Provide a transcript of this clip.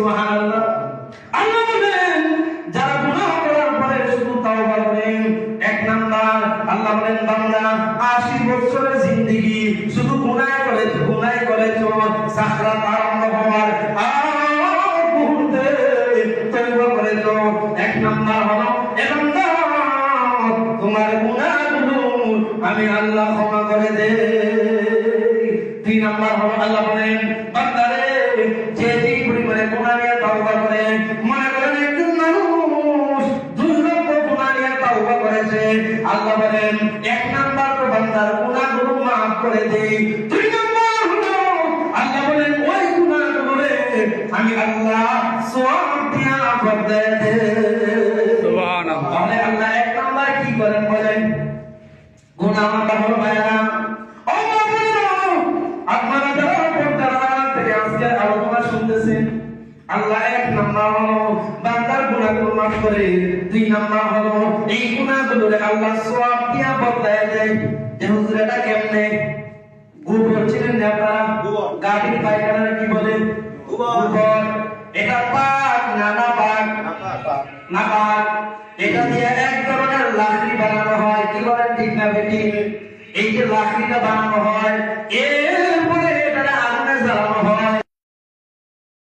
সুবহানাল্লাহ। আল্লাহ বলেন যারা গুনাহ করার পরে শুধু তাওবা করেন, এক নাম্বার আল্লাহ বলেন বান্দা 80 বছরের জিন্দেগি শুধু গুনাহ করেছো, সাকরাত আরম্ভ হওয়ার আগ মুহূর্তে তওবা করেছো। এক নাম্বার হলো এ বান্দা তোমার গুনাহগুলো আমি আল্লাহ ক্ষমা করে দেই। দুই নাম্বার হলো আল্লাহ বলেন বান্দারে যে পরিমাণে গুনাহ নিয়ে তাওবা করে, মনে করেন একজন মানুষ 2 লক্ষ গুনাহ নিয়ে তাওবা করেছে, আল্লাহ বলেন এক নাম্বার তো বান্দার গুনাহগুলো মাফ করে দেই। দুই নাম্বার হলো আল্লাহ বলেন ওই গুনাহগুলো আমি আল্লাহ সওয়াব দিয়া বদলে দেই। সুবহানাল্লাহ। তাহলে আল্লাহ এক নাম্বার কি করেন বলেন? গুনাহ মাফ হলো ভাইরা। আপনারা যারা পর্দার আড়াল থেকে আজকে আলোচনা শুনতেছেন, আল্লাহ এক নাম্বার হলো বান্দার গুনাহগুলো মাফ করে, দুই নাম্বার হলো এই গুনাহগুলোরে আল্লাহ সওয়াব দিয়া বদলায় দেয়। যে হুজুর এটা কেমনে? গোবর ছিলেন না আপনারা? গাড়ির পায়খানা কি বলে? গোবর। এটা পাক না নাপাক? নাপাক। এটা দিয়ে এক ধরনের লাকড়ি বানানো হয়, কি বলেন ঠিক না বেটি? এই যে লাকড়িটা বানানো হয় এর